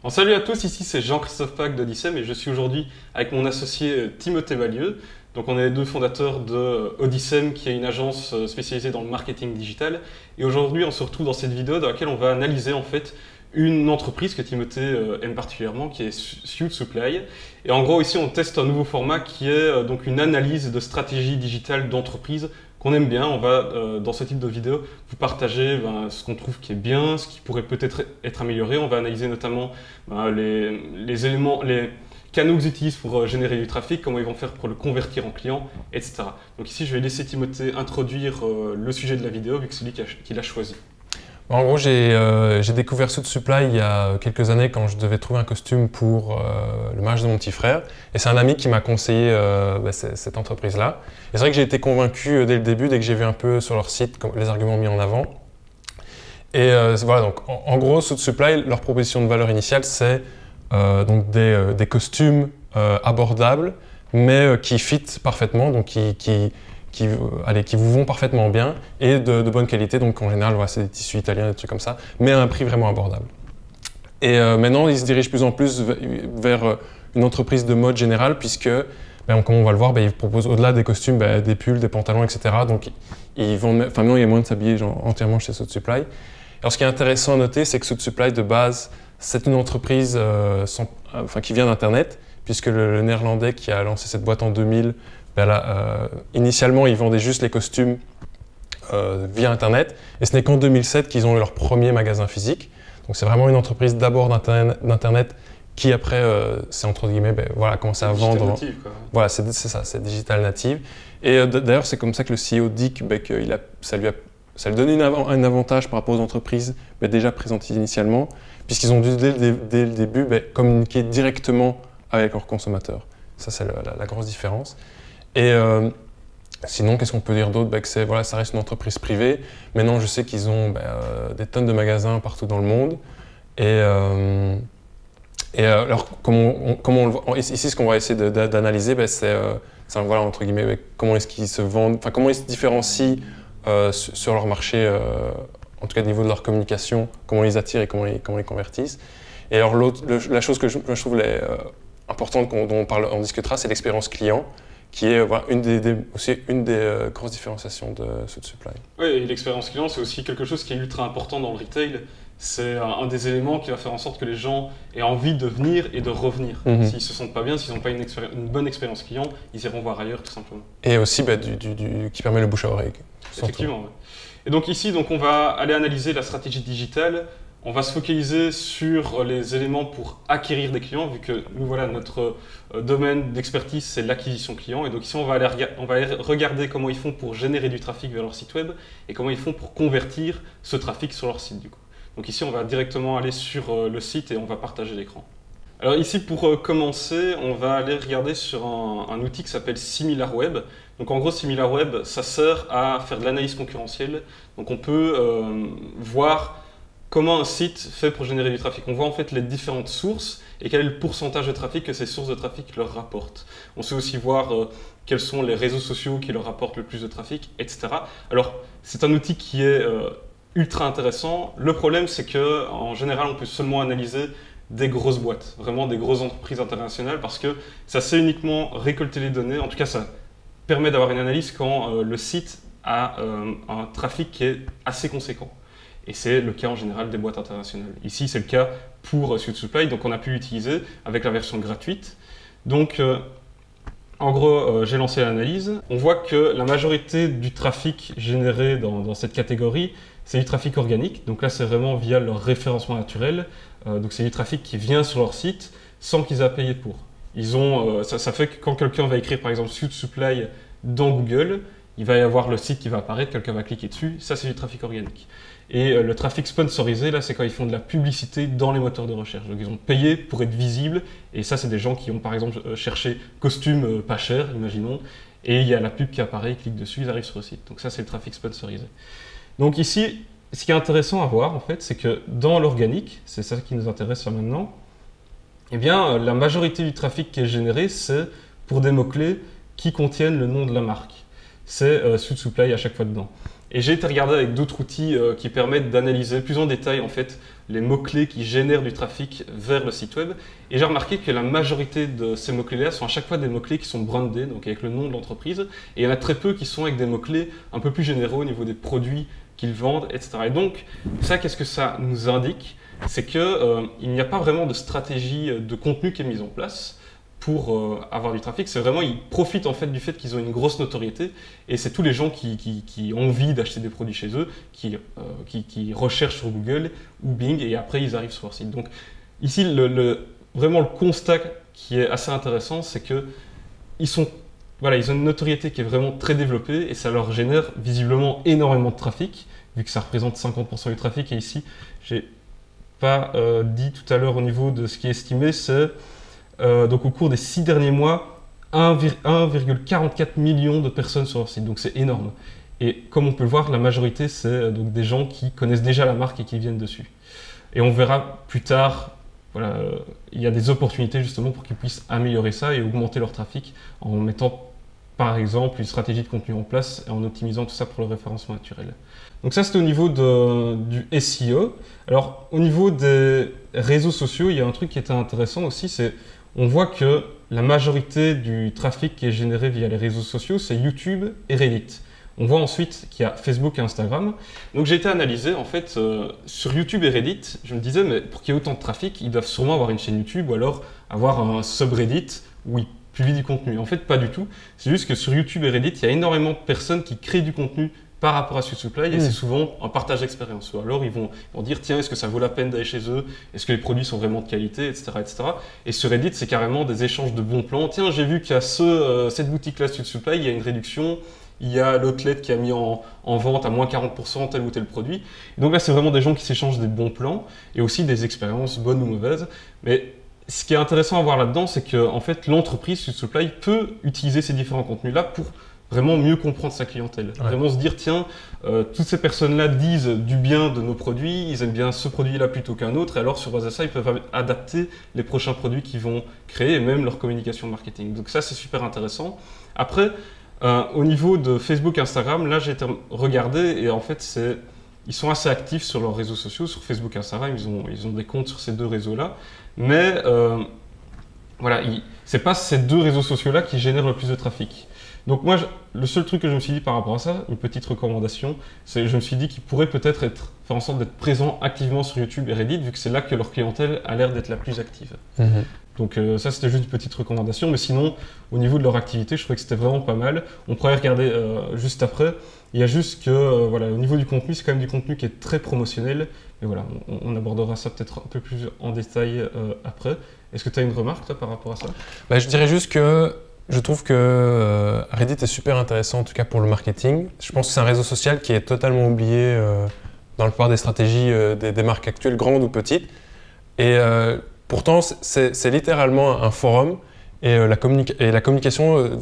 Bon, salut à tous, ici c'est Jean-Christophe Pack d'Odyssem et je suis aujourd'hui avec mon associé Timothée Vallieu. Donc on est les deux fondateurs de Odyssem qui est une agence spécialisée dans le marketing digital. Et aujourd'hui on se retrouve dans cette vidéo dans laquelle on va analyser en fait une entreprise que Timothée aime particulièrement qui est Suit Supply. Et en gros ici on teste un nouveau format qui est donc une analyse de stratégie digitale d'entreprise qu'on aime bien. On va, dans ce type de vidéo, vous partager ce qu'on trouve qui est bien, ce qui pourrait peut-être être amélioré. On va analyser notamment les éléments, les canaux qu'ils utilisent pour générer du trafic, comment ils vont faire pour le convertir en client, etc. Donc ici, je vais laisser Timothée introduire le sujet de la vidéo, vu que c'est lui qui l'a choisi. En gros, j'ai découvert Suit Supply il y a quelques années quand je devais trouver un costume pour le mariage de mon petit frère. Et c'est un ami qui m'a conseillé cette entreprise-là. Et c'est vrai que j'ai été convaincu dès le début, dès que j'ai vu un peu sur leur site les arguments mis en avant. Et voilà, donc en gros, Suit Supply, leur proposition de valeur initiale, c'est donc des costumes abordables, mais qui fit parfaitement, donc qui vous vont parfaitement bien et de bonne qualité, donc en général c'est des tissus italiens, des trucs comme ça, mais à un prix vraiment abordable. Et maintenant ils se dirigent plus en plus vers une entreprise de mode générale puisque, comme on va le voir, ils proposent au-delà des costumes, des pulls, des pantalons, etc. Donc ils vendent, maintenant il y a moyen de s'habiller entièrement chez Suit Supply. Alors ce qui est intéressant à noter, c'est que Suit Supply de base, c'est une entreprise qui vient d'Internet, puisque le néerlandais qui a lancé cette boîte en 2000, initialement, ils vendaient juste les costumes via Internet et ce n'est qu'en 2007 qu'ils ont eu leur premier magasin physique. Donc c'est vraiment une entreprise d'abord d'Internet qui après, c'est entre guillemets, commencé à vendre. Digital native, quoi. Voilà, c'est ça, c'est digital native. Et d'ailleurs, c'est comme ça que le CEO dit que ça lui donnait un avantage par rapport aux entreprises déjà présentes initialement, puisqu'ils ont dû dès le début communiquer directement avec leurs consommateurs. Ça, c'est la grosse différence. Et sinon, qu'est-ce qu'on peut dire d'autre? Ça reste une entreprise privée. Maintenant, je sais qu'ils ont des tonnes de magasins partout dans le monde. Et alors, ici, ce qu'on va essayer d'analyser, c'est entre guillemets, comment est-ce qu'ils se vendent, comment ils se différencient sur leur marché, en tout cas au niveau de leur communication, comment ils attirent et comment ils convertissent. Et alors, la chose que je trouve importante dont on discutera, c'est l'expérience client, qui est une des grosses différenciations de Suit Supply. Oui, et l'expérience client, c'est aussi quelque chose qui est ultra important dans le retail. C'est un des éléments qui va faire en sorte que les gens aient envie de venir et de revenir. S'ils ne se sentent pas bien, s'ils n'ont pas une bonne expérience client, ils iront voir ailleurs tout simplement. Et aussi qui permet le bouche à oreille. Effectivement. Ouais. Et donc ici, on va aller analyser la stratégie digitale. On va se focaliser sur les éléments pour acquérir des clients, vu que nous, notre domaine d'expertise, c'est l'acquisition client. Et donc ici, on va aller regarder comment ils font pour générer du trafic vers leur site web et comment ils font pour convertir ce trafic sur leur site, du coup. Donc ici, on va directement aller sur le site et on va partager l'écran. Alors ici, pour commencer, on va aller regarder sur un outil qui s'appelle SimilarWeb. Donc en gros, SimilarWeb, ça sert à faire de l'analyse concurrentielle. Donc on peut voir comment un site fait pour générer du trafic. On voit en fait les différentes sources et quel est le pourcentage de trafic que ces sources de trafic leur rapportent. On sait aussi voir quels sont les réseaux sociaux qui leur rapportent le plus de trafic, etc. Alors, c'est un outil qui est ultra intéressant. Le problème, c'est qu'en général, on peut seulement analyser des grosses boîtes, vraiment des grosses entreprises internationales, parce que ça sait uniquement récolter les données. En tout cas, ça permet d'avoir une analyse quand le site a un trafic qui est assez conséquent. Et c'est le cas en général des boîtes internationales. Ici, c'est le cas pour Suit Supply, donc on a pu l'utiliser avec la version gratuite. Donc, en gros, j'ai lancé l'analyse. On voit que la majorité du trafic généré dans cette catégorie, c'est du trafic organique. Donc là, c'est vraiment via leur référencement naturel. Donc c'est du trafic qui vient sur leur site sans qu'ils aient à payer pour. Ça fait que quand quelqu'un va écrire par exemple Suit Supply dans Google, il va y avoir le site qui va apparaître, quelqu'un va cliquer dessus, ça c'est du trafic organique. Et le trafic sponsorisé, là, c'est quand ils font de la publicité dans les moteurs de recherche. Donc ils ont payé pour être visibles, et ça c'est des gens qui ont par exemple cherché costumes pas chers, imaginons, et il y a la pub qui apparaît, ils cliquent dessus, ils arrivent sur le site. Donc ça c'est le trafic sponsorisé. Donc ici, ce qui est intéressant à voir en fait, c'est que dans l'organique, c'est ça qui nous intéresse maintenant, eh bien la majorité du trafic qui est généré, c'est pour des mots-clés qui contiennent le nom de la marque. C'est Suit Supply à chaque fois dedans. Et j'ai été regarder avec d'autres outils qui permettent d'analyser plus en détail en fait les mots-clés qui génèrent du trafic vers le site web. Et j'ai remarqué que la majorité de ces mots-clés-là sont à chaque fois des mots-clés qui sont brandés, donc avec le nom de l'entreprise. Et il y en a très peu qui sont avec des mots-clés un peu plus généraux au niveau des produits qu'ils vendent, etc. Et donc, ça, qu'est-ce que ça nous indique? C'est qu'il n'y a pas vraiment de stratégie de contenu qui est mise en place pour avoir du trafic. C'est vraiment, ils profitent en fait du fait qu'ils ont une grosse notoriété et c'est tous les gens qui ont envie d'acheter des produits chez eux, qui recherchent sur Google ou Bing et après ils arrivent sur leur site. Donc ici, vraiment le constat qui est assez intéressant, c'est que ils ont une notoriété qui est vraiment très développée et ça leur génère visiblement énormément de trafic, vu que ça représente 50% du trafic. Et ici, j'ai pas dit tout à l'heure au niveau de ce qui est estimé, c'est donc au cours des 6 derniers mois, 1,44 million de personnes sur leur site. Donc c'est énorme. Et comme on peut le voir, la majorité, c'est donc des gens qui connaissent déjà la marque et qui viennent dessus. Et on verra plus tard, il y a des opportunités justement pour qu'ils puissent améliorer ça et augmenter leur trafic en mettant par exemple une stratégie de contenu en place et en optimisant tout ça pour le référencement naturel. Donc ça c'était au niveau du SEO. Alors au niveau des réseaux sociaux, il y a un truc qui était intéressant aussi, c'est on voit que la majorité du trafic qui est généré via les réseaux sociaux, c'est YouTube et Reddit. On voit ensuite qu'il y a Facebook et Instagram. Donc j'ai été analysé en fait sur YouTube et Reddit. Je me disais, mais pour qu'il y ait autant de trafic, ils doivent sûrement avoir une chaîne YouTube ou alors avoir un subreddit où ils publient du contenu. En fait, pas du tout. C'est juste que sur YouTube et Reddit, il y a énormément de personnes qui créent du contenu par rapport à SweetSupply et c'est souvent un partage d'expérience. Alors ils vont dire tiens, est-ce que ça vaut la peine d'aller chez eux? Est-ce que les produits sont vraiment de qualité, etc. etc. Et sur Reddit, c'est carrément des échanges de bons plans. Tiens, j'ai vu qu'il y a cette boutique-là SweetSupply, il y a une réduction. Il y a l'outlet qui a mis en vente à moins 40% tel ou tel produit. Et donc là, c'est vraiment des gens qui s'échangent des bons plans et aussi des expériences bonnes ou mauvaises. Mais ce qui est intéressant à voir là-dedans, c'est que en fait, l'entreprise SweetSupply peut utiliser ces différents contenus-là pour vraiment mieux comprendre sa clientèle. Ouais. Vraiment se dire, tiens, toutes ces personnes-là disent du bien de nos produits, ils aiment bien ce produit-là plutôt qu'un autre, et alors sur base de ça, ils peuvent adapter les prochains produits qu'ils vont créer et même leur communication marketing. Donc ça, c'est super intéressant. Après, au niveau de Facebook, Instagram, là j'ai été regarder et en fait ils sont assez actifs sur leurs réseaux sociaux, sur Facebook, Instagram, ils ont des comptes sur ces deux réseaux-là, mais c'est pas ces deux réseaux sociaux-là qui génèrent le plus de trafic. Donc moi, le seul truc que je me suis dit par rapport à ça, une petite recommandation, c'est que je me suis dit qu'ils pourraient peut-être faire en sorte d'être présents activement sur YouTube et Reddit, vu que c'est là que leur clientèle a l'air d'être la plus active. Donc ça, c'était juste une petite recommandation, mais sinon, au niveau de leur activité, je trouvais que c'était vraiment pas mal. On pourrait regarder juste après. Il y a juste que, au niveau du contenu, c'est quand même du contenu qui est très promotionnel. Mais voilà, on abordera ça peut-être un peu plus en détail après. Est-ce que tu as une remarque, toi, par rapport à ça? Je dirais juste que je trouve que Reddit est super intéressant, en tout cas pour le marketing. Je pense que c'est un réseau social qui est totalement oublié dans la plupart des stratégies des marques actuelles, grandes ou petites. Et pourtant, c'est littéralement un forum et la communication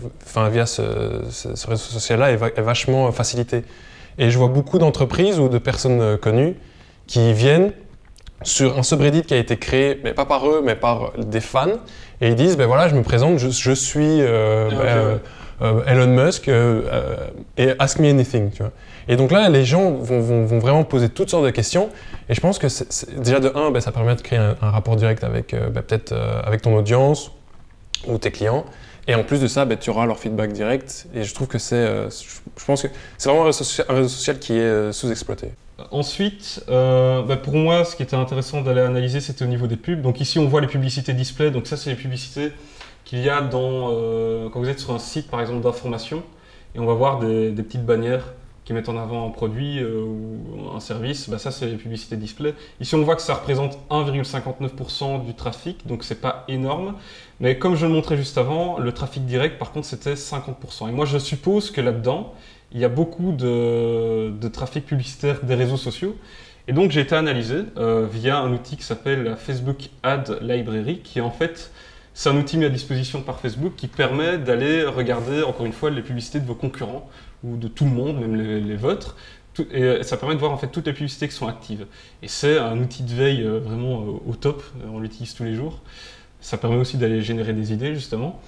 via ce réseau social-là est vachement facilitée. Et je vois beaucoup d'entreprises ou de personnes connues qui viennent sur un subreddit qui a été créé, mais pas par eux, mais par des fans, et ils disent, voilà, je me présente, je suis Elon Musk, et ask me anything, tu vois. Et donc là, les gens vont vraiment poser toutes sortes de questions, et je pense que déjà de un, ça permet de créer un rapport direct avec peut-être avec ton audience ou tes clients, et en plus de ça, tu auras leur feedback direct, et je trouve que je pense que c'est vraiment un réseau social qui est sous-exploité. Ensuite, pour moi, ce qui était intéressant d'aller analyser, c'était au niveau des pubs. Donc ici, on voit les publicités display. Donc ça, c'est les publicités qu'il y a quand vous êtes sur un site, par exemple, d'information. Et on va voir des petites bannières qui mettent en avant un produit ou un service. Ça, c'est les publicités display. Ici, on voit que ça représente 1,59% du trafic. Donc, c'est pas énorme. Mais comme je le montrais juste avant, le trafic direct, par contre, c'était 50%. Et moi, je suppose que là-dedans, il y a beaucoup de trafic publicitaire des réseaux sociaux. Et donc, j'ai été analysé via un outil qui s'appelle la Facebook Ad Library, qui en fait, c'est un outil mis à disposition par Facebook qui permet d'aller regarder, encore une fois, les publicités de vos concurrents ou de tout le monde, même les vôtres. Et ça permet de voir en fait toutes les publicités qui sont actives. Et c'est un outil de veille vraiment au top, on l'utilise tous les jours. Ça permet aussi d'aller générer des idées, justement.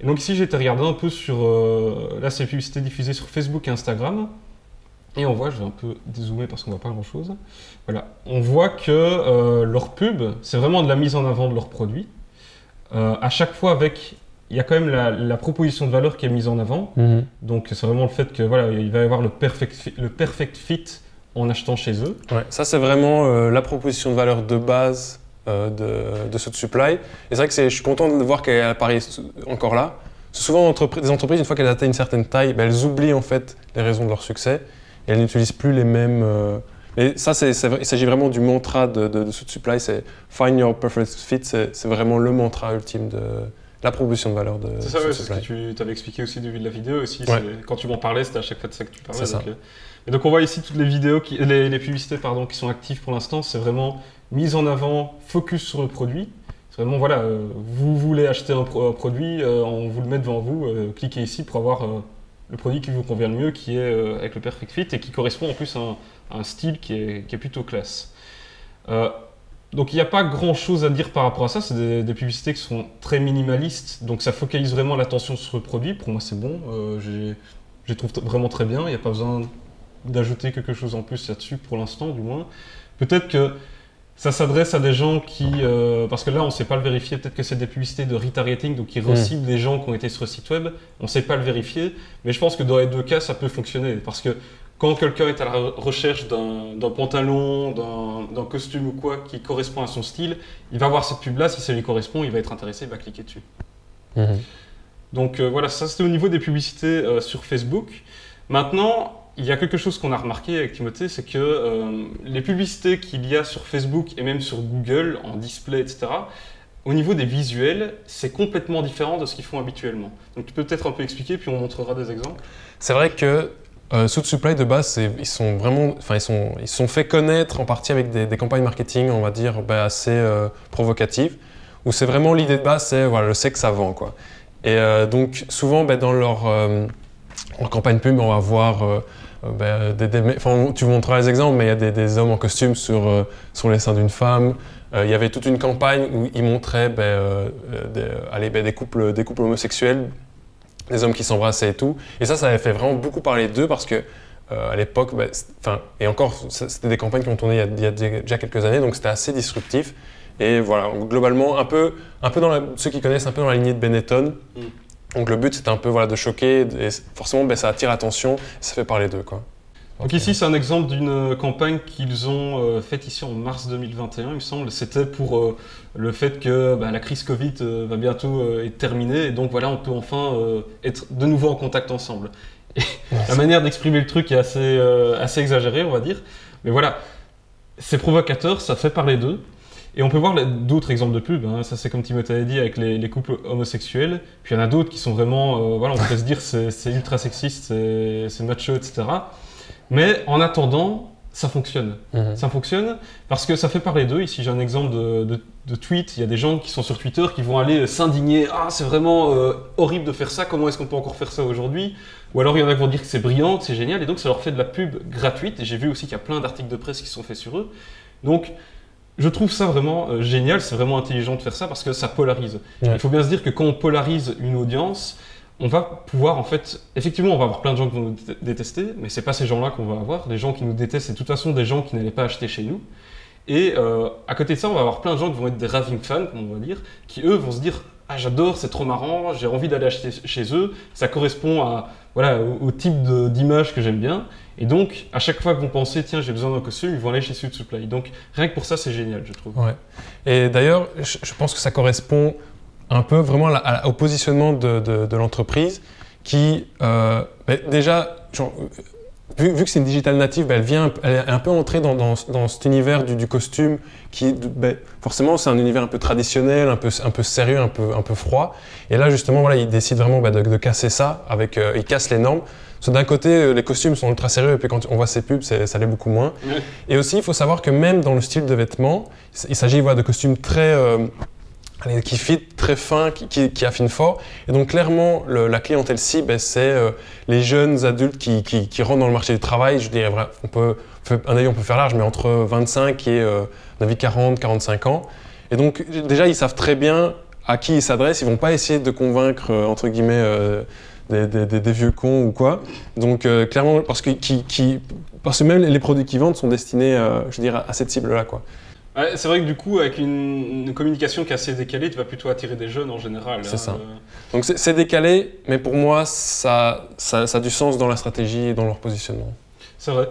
Et donc ici, j'ai été regarder un peu sur, là, c'est les publicités diffusées sur Facebook et Instagram. Et on voit, je vais un peu dézoomer parce qu'on voit pas grand-chose. Voilà, on voit que leur pub, c'est vraiment de la mise en avant de leurs produits. À chaque fois il y a quand même la proposition de valeur qui est mise en avant. Donc c'est vraiment le fait que voilà, il va y avoir le perfect fit en achetant chez eux. Ouais, ça c'est vraiment la proposition de valeur de base de Saut Supply. Et c'est vrai que je suis content de voir qu'elle apparaît encore là. Souvent des entreprises, une fois qu'elles atteignent une certaine taille, ben, elles oublient en fait les raisons de leur succès et elles n'utilisent plus les mêmes. Mais ça, il s'agit vraiment du mantra de Saut Supply, c'est Find Your Perfect Fit, c'est vraiment le mantra ultime de la proposition de valeur de Saut Supply. C'est ça, ouais, c'est ce que tu t'avais expliqué aussi au début de la vidéo aussi. Ouais. Quand tu m'en parlais, c'était à chaque fois de ça que tu parlais. C'est ça. Et donc on voit ici toutes les vidéos, les publicités pardon, qui sont actives pour l'instant, c'est vraiment mise en avant, focus sur le produit. C'est vraiment, voilà, vous voulez acheter un produit, on vous le met devant vous, cliquez ici pour avoir le produit qui vous convient le mieux, qui est avec le Perfect Fit et qui correspond en plus à un style qui est plutôt classe. Donc il n'y a pas grand chose à dire par rapport à ça, c'est des publicités qui sont très minimalistes, donc ça focalise vraiment l'attention sur le produit. Pour moi c'est bon, je les trouve vraiment très bien, il n'y a pas besoin d'ajouter quelque chose en plus là-dessus pour l'instant du moins. Peut-être que ça s'adresse à des gens qui, parce que là on ne sait pas le vérifier, peut-être que c'est des publicités de retargeting, donc qui reciblent des gens qui ont été sur le site web, on ne sait pas le vérifier, mais je pense que dans les deux cas ça peut fonctionner, parce que quand quelqu'un est à la recherche d'un pantalon, d'un costume ou quoi qui correspond à son style, il va voir cette pub-là, si ça lui correspond, il va être intéressé, il va cliquer dessus. Donc voilà, ça c'était au niveau des publicités sur Facebook. Maintenant, il y a quelque chose qu'on a remarqué avec Timothée, c'est que les publicités qu'il y a sur Facebook et même sur Google, en display, etc., au niveau des visuels, c'est complètement différent de ce qu'ils font habituellement. Donc tu peux peut-être un peu expliquer, puis on montrera des exemples. C'est vrai que Saut Supply de base, ils se sont fait connaître en partie avec des campagnes marketing, on va dire, assez provocatives, où c'est vraiment l'idée de base, c'est voilà, le sexe ça vend, quoi. Et donc souvent dans leur campagne pub, on va voir tu montreras les exemples, mais il y a des hommes en costume sur les seins d'une femme. Il y avait toute une campagne où ils montraient des couples homosexuels, des hommes qui s'embrassaient et tout. Et ça avait fait vraiment beaucoup parler d'eux parce que à l'époque, et encore, c'était des campagnes qui ont tourné il y a déjà quelques années, donc c'était assez disruptif. Et voilà, globalement, un peu ceux qui connaissent un peu dans la lignée de Benetton. Donc le but c'était un peu de choquer et forcément ça attire l'attention, ça fait parler d'eux, quoi. Donc ici c'est un exemple d'une campagne qu'ils ont faite ici en mars 2021 il me semble. C'était pour le fait que la crise Covid va bientôt être terminée et donc voilà on peut enfin être de nouveau en contact ensemble. Et la manière d'exprimer le truc est assez exagérée on va dire, mais voilà, c'est provocateur, ça fait parler d'eux. Et on peut voir d'autres exemples de pubs, hein. Ça c'est comme Timothée avait dit avec les couples homosexuels, puis il y en a d'autres qui sont vraiment, on peut se dire c'est ultra sexiste, c'est macho, etc. Mais en attendant, ça fonctionne. Ça fonctionne parce que ça fait parler d'eux. Ici j'ai un exemple de tweet, il y a des gens qui sont sur Twitter qui vont aller s'indigner, ah c'est vraiment horrible de faire ça, comment est-ce qu'on peut encore faire ça aujourd'hui? Ou alors il y en a qui vont dire que c'est brillant, que c'est génial, et donc ça leur fait de la pub gratuite, et j'ai vu aussi qu'il y a plein d'articles de presse qui sont faits sur eux. Donc, je trouve ça vraiment génial, c'est vraiment intelligent de faire ça parce que ça polarise. Ouais. Il faut bien se dire que quand on polarise une audience, on va pouvoir en fait, effectivement on va avoir plein de gens qui vont nous détester, mais c'est pas ces gens-là qu'on va avoir. Les gens qui nous détestent, c'est de toute façon des gens qui n'allaient pas acheter chez nous. Et à côté de ça, on va avoir plein de gens qui vont être des raving fans, comme on va dire, qui eux vont se dire « Ah j'adore, c'est trop marrant, j'ai envie d'aller acheter chez eux, ça correspond au type d'image que j'aime bien. » Et donc, à chaque fois que vous pensez, tiens, j'ai besoin d'un costume, ils vont aller chez Saut Supply. Donc, rien que pour ça, c'est génial, je trouve. Ouais. Et d'ailleurs, je pense que ça correspond un peu vraiment au positionnement de l'entreprise qui, déjà, vu que c'est une digital native, elle est un peu entrée dans cet univers du costume qui, forcément, c'est un univers un peu traditionnel, un peu sérieux, un peu froid. Et là, justement, ils décident vraiment de casser ça, ils cassent les normes. D'un côté, les costumes sont ultra sérieux et puis quand on voit ces pubs, ça l'est beaucoup moins. Ouais. Et aussi, il faut savoir que même dans le style de vêtements, il s'agit de costumes très qui fit, très fins, qui affinent fort. Et donc clairement, la clientèle cible, c'est les jeunes adultes qui rentrent dans le marché du travail. Je dirais, on peut faire large, mais entre 25 et 40, 45 ans. Et donc déjà, ils savent très bien à qui ils s'adressent. Ils ne vont pas essayer de convaincre, entre guillemets, des vieux cons ou quoi. Donc clairement, parce que même les produits qu'ils vendent sont destinés, je veux dire, à cette cible-là, quoi. Ouais, c'est vrai que du coup, avec une communication qui est assez décalée, tu vas plutôt attirer des jeunes en général. C'est ça. Donc c'est décalé, mais pour moi, ça a du sens dans la stratégie et dans leur positionnement. C'est vrai.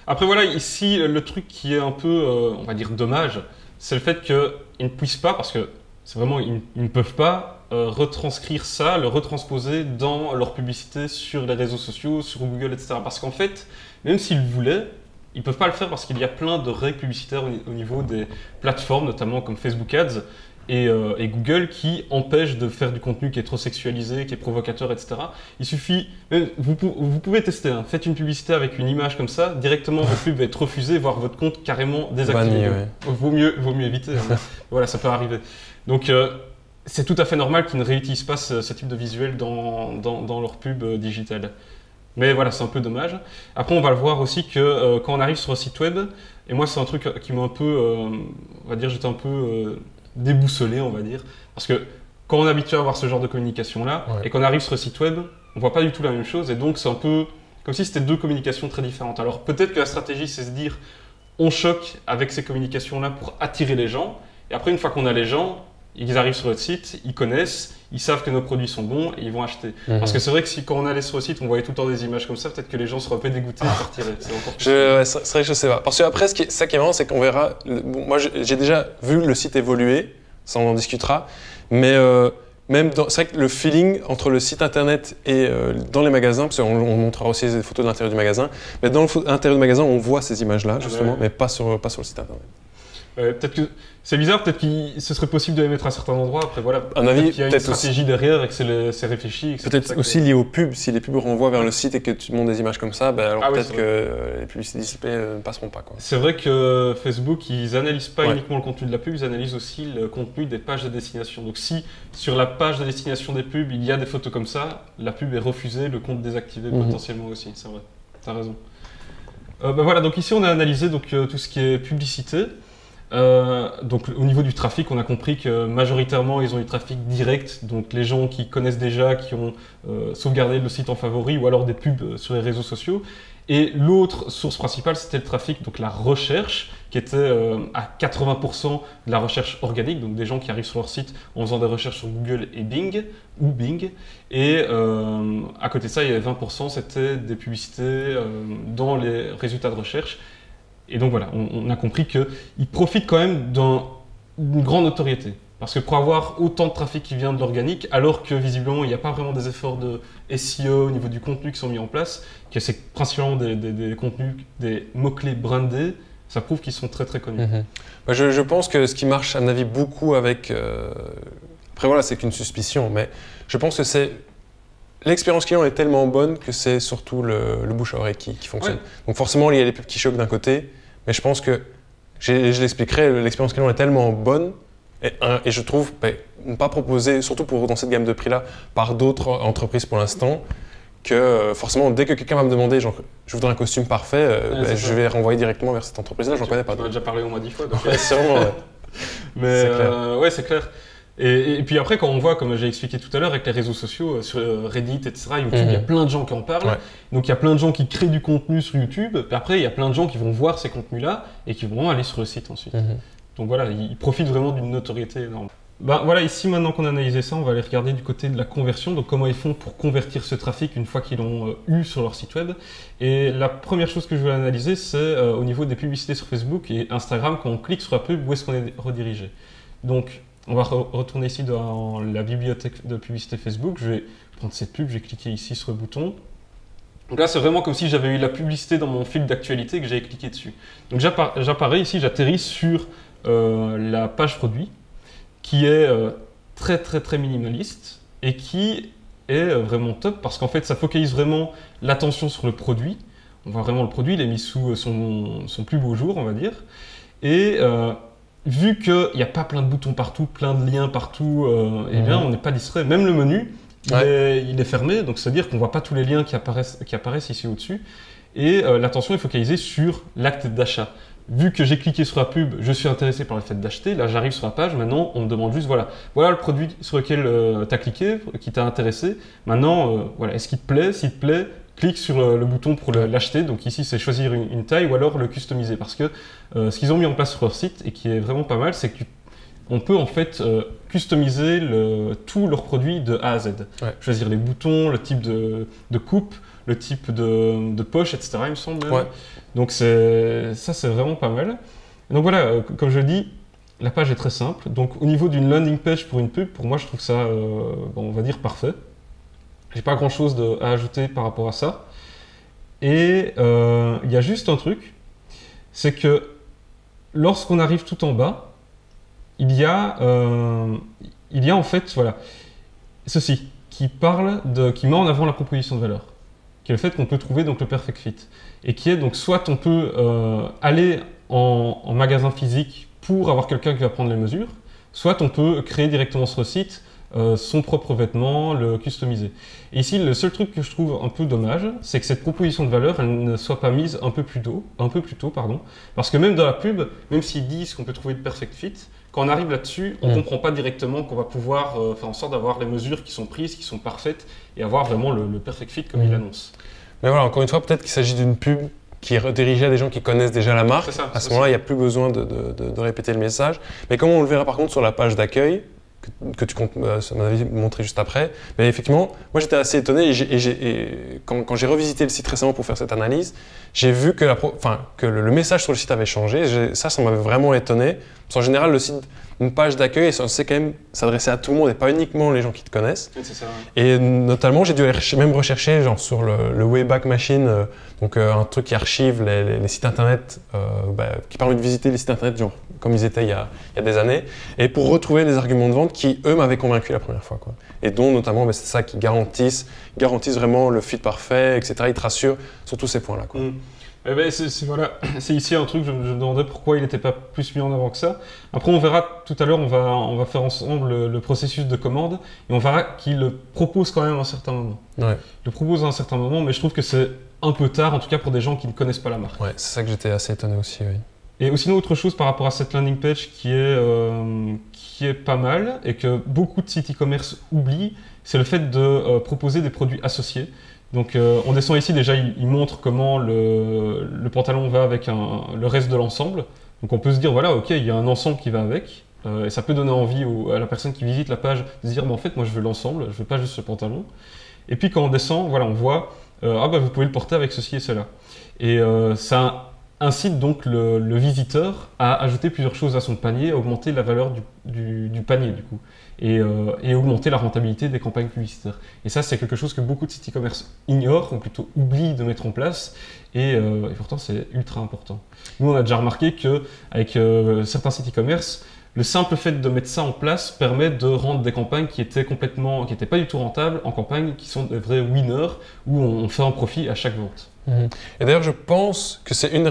Après voilà, ici, le truc qui est un peu, on va dire, dommage, c'est le fait qu'ils ne puissent pas, parce que c'est vraiment, ils ne peuvent pas retranscrire ça, le retransposer dans leur publicité sur les réseaux sociaux, sur Google, etc. Parce qu'en fait, même s'ils voulaient, ils ne peuvent pas le faire parce qu'il y a plein de règles publicitaires au niveau des plateformes, notamment comme Facebook Ads et Google, qui empêchent de faire du contenu qui est trop sexualisé, qui est provocateur, etc. Il suffit, vous pouvez tester, hein, faites une publicité avec une image comme ça, directement votre pub va être refusée, voire votre compte carrément désactivé. Vaut mieux éviter, hein. Voilà, ça peut arriver. Donc c'est tout à fait normal qu'ils ne réutilisent pas ce type de visuel dans leur pub digitale. Mais voilà, c'est un peu dommage. Après, on va le voir aussi que quand on arrive sur un site web, et moi c'est un truc qui m'a un peu, on va dire, j'étais un peu déboussolé, on va dire, parce que quand on est habitué à avoir ce genre de communication-là, et qu'on arrive sur un site web, on voit pas du tout la même chose, et donc c'est un peu comme si c'était deux communications très différentes. Alors peut-être que la stratégie, c'est se dire, on choque avec ces communications-là pour attirer les gens, et après, une fois qu'on a les gens, ils arrivent sur notre site, ils connaissent, ils savent que nos produits sont bons et ils vont acheter. Parce que c'est vrai que si quand on allait sur le site, on voyait tout le temps des images comme ça, peut-être que les gens seraient un peu dégoûtés et partiraient. C'est vrai que je sais pas. Parce que après, ça qui est marrant, c'est qu'on verra. Bon, moi, j'ai déjà vu le site évoluer, ça on en discutera. Mais c'est vrai que le feeling entre le site internet et dans les magasins, parce qu'on montrera aussi des photos de l'intérieur du magasin, mais dans l'intérieur du magasin, on voit ces images-là, justement, mais pas sur le site internet. Peut-être que c'est bizarre, peut-être que ce serait possible de les mettre à certains endroits. Après, voilà, peut-être qu'il y a une stratégie derrière et que c'est réfléchi. Peut-être aussi lié aux pubs. Si les pubs renvoient vers le site et que tu montes des images comme ça, alors peut-être que les publicités display ne passeront pas. C'est vrai que Facebook, ils n'analysent pas uniquement le contenu de la pub, ils analysent aussi le contenu des pages de destination. Donc si sur la page de destination des pubs, il y a des photos comme ça, la pub est refusée, le compte désactivé potentiellement aussi. C'est vrai, tu as raison. Voilà, donc ici on a analysé tout ce qui est publicité. Donc au niveau du trafic, on a compris que majoritairement ils ont du trafic direct, donc les gens qui connaissent déjà, qui ont sauvegardé le site en favori ou alors des pubs sur les réseaux sociaux. Et l'autre source principale, c'était le trafic, donc la recherche, qui était à 80% de la recherche organique, donc des gens qui arrivent sur leur site en faisant des recherches sur Google et Bing, ou Bing. Et à côté de ça, il y avait 20%, c'était des publicités dans les résultats de recherche. Et donc voilà, on a compris qu'ils profitent quand même d'une grande notoriété. Parce que pour avoir autant de trafic qui vient de l'organique, alors que visiblement il n'y a pas vraiment des efforts de SEO au niveau du contenu qui sont mis en place, que c'est principalement des contenus, des mots-clés brandés, ça prouve qu'ils sont très très connus. Je pense que ce qui marche à mon avis beaucoup avec... Après voilà, c'est qu'une suspicion, mais je pense que c'est... L'expérience client est tellement bonne que c'est surtout le bouche à oreille qui fonctionne. Donc forcément, il y a les pubs qui choquent d'un côté, mais je pense que, je l'expliquerai, l'expérience client est tellement bonne et je trouve pas proposée, surtout dans cette gamme de prix-là, par d'autres entreprises pour l'instant, que forcément, dès que quelqu'un va me demander genre, je voudrais un costume parfait, je vais renvoyer directement vers cette entreprise-là, j'en connais pas d'autres. On a déjà parlé au moins 10 fois. Donc sûrement, Mais c'est clair. Et puis après, quand on voit, comme j'ai expliqué tout à l'heure, avec les réseaux sociaux, sur Reddit, etc., YouTube, il y a plein de gens qui en parlent. Donc il y a plein de gens qui créent du contenu sur YouTube. Puis après, il y a plein de gens qui vont voir ces contenus-là et qui vont aller sur le site ensuite. Donc voilà, ils profitent vraiment d'une notoriété énorme. Voilà, ici, maintenant qu'on a analysé ça, on va aller regarder du côté de la conversion. Donc comment ils font pour convertir ce trafic une fois qu'ils l'ont eu sur leur site web. Et la première chose que je vais analyser, c'est au niveau des publicités sur Facebook et Instagram, quand on clique sur la pub, où est-ce qu'on est redirigé. Donc, on va retourner ici dans la bibliothèque de publicité Facebook. Je vais prendre cette pub, je vais cliquer ici sur le bouton. Donc là, c'est vraiment comme si j'avais eu la publicité dans mon fil d'actualité et que j'avais cliqué dessus. Donc j'apparais ici, j'atterris sur la page produit qui est très très très minimaliste et qui est vraiment top parce qu'en fait, ça focalise vraiment l'attention sur le produit. On voit vraiment le produit, il est mis sous son plus beau jour, on va dire. Et vu qu'il n'y a pas plein de boutons partout, plein de liens partout, eh bien, on n'est pas distrait. Même le menu, il est fermé, donc c'est-à-dire qu'on ne voit pas tous les liens qui apparaissent ici au-dessus. Et l'attention est focalisée sur l'acte d'achat. vu que j'ai cliqué sur la pub, je suis intéressé par le fait d'acheter. Là, j'arrive sur la page. Maintenant, on me demande juste, voilà le produit sur lequel tu as cliqué, qui t'a intéressé. Maintenant, voilà, est-ce qu'il te plaît? S'il te plaît, clique sur le bouton pour l'acheter. Donc ici, c'est choisir une taille ou alors le customiser. Parce que ce qu'ils ont mis en place sur leur site et qui est vraiment pas mal, c'est qu'on peut en fait customiser tous leurs produits de A à Z. Ouais. Choisir les boutons, le type de coupe, le type de poche, etc. il me semble. Ouais. Donc ça, c'est vraiment pas mal. Donc voilà, comme je le dis, la page est très simple. Donc au niveau d'une landing page pour une pub, pour moi, je trouve ça, on va dire, parfait. J'ai pas grand-chose à ajouter par rapport à ça. Et il y a juste un truc, c'est que lorsqu'on arrive tout en bas, il y a en fait, voilà, ceci, qui met en avant la proposition de valeur, qui est le fait qu'on peut trouver donc le perfect fit, et qui est donc soit on peut aller en magasin physique pour avoir quelqu'un qui va prendre les mesures, soit on peut créer directement sur le site son propre vêtement, le customiser. Et ici, le seul truc que je trouve un peu dommage, c'est que cette proposition de valeur, elle ne soit pas mise un peu plus tôt, parce que même dans la pub, même s'ils disent qu'on peut trouver le perfect fit, quand on arrive là-dessus, on ne comprend pas directement qu'on va pouvoir faire en sorte d'avoir les mesures qui sont prises, qui sont parfaites, et avoir vraiment le perfect fit comme il l'annonce. Mais voilà, encore une fois, peut-être qu'il s'agit d'une pub qui est redirigée à des gens qui connaissent déjà la marque. À ce moment-là, il n'y a plus besoin de répéter le message. Mais comme on le verra par contre sur la page d'accueil, que tu comptes, ça m'avait montré juste après. Mais effectivement, moi j'étais assez étonné et quand j'ai revisité le site récemment pour faire cette analyse, j'ai vu que, le message sur le site avait changé. Ça m'avait vraiment étonné. Parce qu'en général, le site, une page d'accueil est censé quand même s'adresser à tout le monde et pas uniquement les gens qui te connaissent. Oui, c'est ça, ouais. Et notamment, j'ai dû même rechercher genre, sur le Wayback Machine, donc un truc qui archive les sites internet, qui permet de visiter les sites internet genre, comme ils étaient il y a des années, et pour retrouver les arguments de vente qui, eux, m'avaient convaincu la première fois. Quoi. Et dont, notamment, c'est ça qui garantissent vraiment le fit parfait, etc. Ils te rassurent sur tous ces points-là. Quoi. C'est ici un truc, je me demandais pourquoi il n'était pas plus mis en avant que ça. Après, on verra tout à l'heure, on va faire ensemble le processus de commande, et on verra qu'il le propose quand même à un certain moment. Ouais. Il le propose à un certain moment, mais je trouve que c'est un peu tard, en tout cas pour des gens qui ne connaissent pas la marque. Ouais, c'est ça que j'étais assez étonné aussi, oui. Et sinon, autre chose par rapport à cette landing page qui est pas mal et que beaucoup de sites e-commerce oublient, c'est le fait de proposer des produits associés. Donc on descend ici, déjà il montre comment le pantalon va avec le reste de l'ensemble. Donc on peut se dire, voilà, ok, il y a un ensemble qui va avec. Et ça peut donner envie à la personne qui visite la page de se dire, en fait, moi je veux l'ensemble, je veux pas juste ce pantalon. Et puis quand on descend, voilà, on voit, vous pouvez le porter avec ceci et cela. Et ça incite donc le visiteur à ajouter plusieurs choses à son panier, à augmenter la valeur du panier du coup, et augmenter la rentabilité des campagnes publicitaires. Et ça, c'est quelque chose que beaucoup de sites e-commerce ignorent, ou plutôt oublient de mettre en place, et pourtant c'est ultra important. Nous, on a déjà remarqué qu'avec certains sites e-commerce, le simple fait de mettre ça en place permet de rendre des campagnes qui étaient pas du tout rentables en campagnes qui sont des vrais winners, où on fait un profit à chaque vente. Et d'ailleurs, je pense que c'est une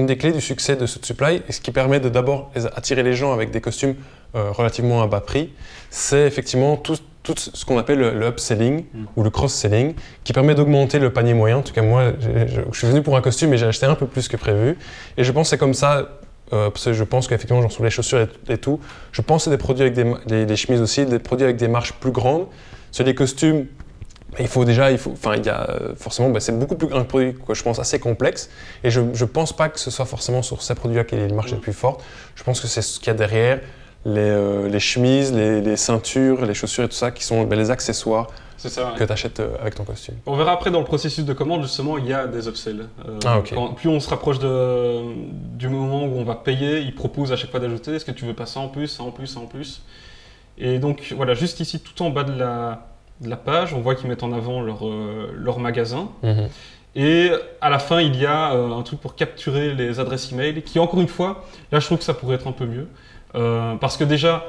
des clés du succès de Suitsupply, et ce qui permet de d'abord attirer les gens avec des costumes relativement à bas prix, c'est effectivement tout ce qu'on appelle le upselling ou le cross-selling, qui permet d'augmenter le panier moyen. En tout cas, moi, je suis venu pour un costume et j'ai acheté un peu plus que prévu. Et je pense que c'est comme ça, parce que je pense qu'effectivement, j'en trouve les chaussures et tout. Je pense que c'est des produits avec des chemises aussi, des produits avec des marges plus grandes. Sur les costumes, forcément, c'est beaucoup plus un produit, je pense, assez complexe. Et je ne pense pas que ce soit forcément sur ces produits-là qu'il y ait les marges les plus fortes. Je pense que c'est ce qu'il y a derrière, les chemises, les ceintures, les chaussures et tout ça, qui sont les accessoires que tu achètes avec ton costume. On verra après dans le processus de commande, justement, il y a des upsells. Okay. Plus on se rapproche du moment où on va payer, ils proposent à chaque fois d'ajouter, est-ce que tu veux pas ça en plus, ça en plus, ça en plus. Et donc, voilà, juste ici, tout en bas de la page, on voit qu'ils mettent en avant leur magasin. Et à la fin, il y a un truc pour capturer les adresses email qui, encore une fois, là je trouve que ça pourrait être un peu mieux. Parce que déjà,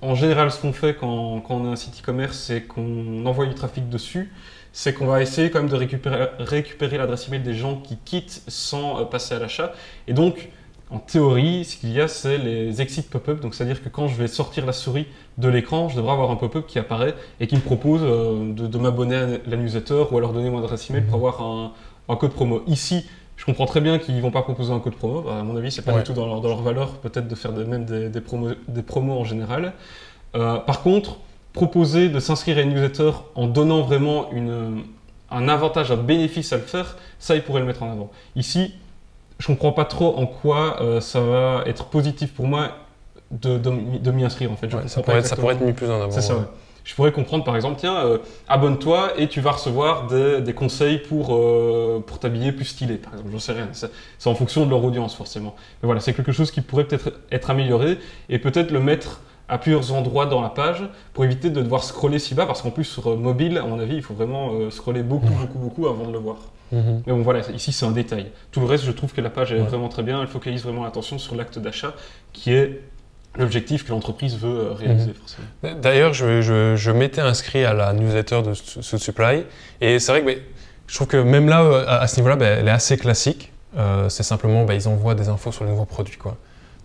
en général, ce qu'on fait quand on a un site e-commerce, c'est qu'on envoie du trafic dessus, c'est qu'on va essayer quand même de récupérer l'adresse email des gens qui quittent sans passer à l'achat. Et donc, en théorie, ce qu'il y a, c'est les exit pop-up. Donc, c'est-à-dire que quand je vais sortir la souris de l'écran, je devrais avoir un pop-up qui apparaît et qui me propose de m'abonner à la newsletter ou alors donner mon adresse email pour avoir un code promo. Ici, Je comprends très bien qu'ils ne vont pas proposer un code promo. À mon avis, c'est pas du tout dans leur valeur, peut-être de faire même des promos en général. Par contre, proposer de s'inscrire à une newsletter en donnant vraiment un avantage, un bénéfice à le faire, ça, ils pourraient le mettre en avant. Ici, je ne comprends pas trop en quoi ça va être positif pour moi de m'y inscrire, en fait. Ça pourrait être mis plus en avant. C'est ça, ouais. Je pourrais comprendre par exemple, tiens, abonne-toi et tu vas recevoir des conseils pour t'habiller plus stylé, par exemple, j'en sais rien. C'est en fonction de leur audience forcément. Mais voilà, c'est quelque chose qui pourrait peut-être être amélioré et peut-être le mettre à plusieurs endroits dans la page pour éviter de devoir scroller si bas parce qu'en plus sur mobile, à mon avis, il faut vraiment scroller beaucoup avant de le voir. Mais bon voilà, ici c'est un détail. Tout le reste, je trouve que la page est vraiment très bien, elle focalise vraiment l'attention sur l'acte d'achat qui est l'objectif que l'entreprise veut réaliser, forcément. D'ailleurs, je m'étais inscrit à la newsletter de Suit Supply et c'est vrai que je trouve que même là, à ce niveau-là, elle est assez classique. C'est simplement, ils envoient des infos sur les nouveaux produits, quoi.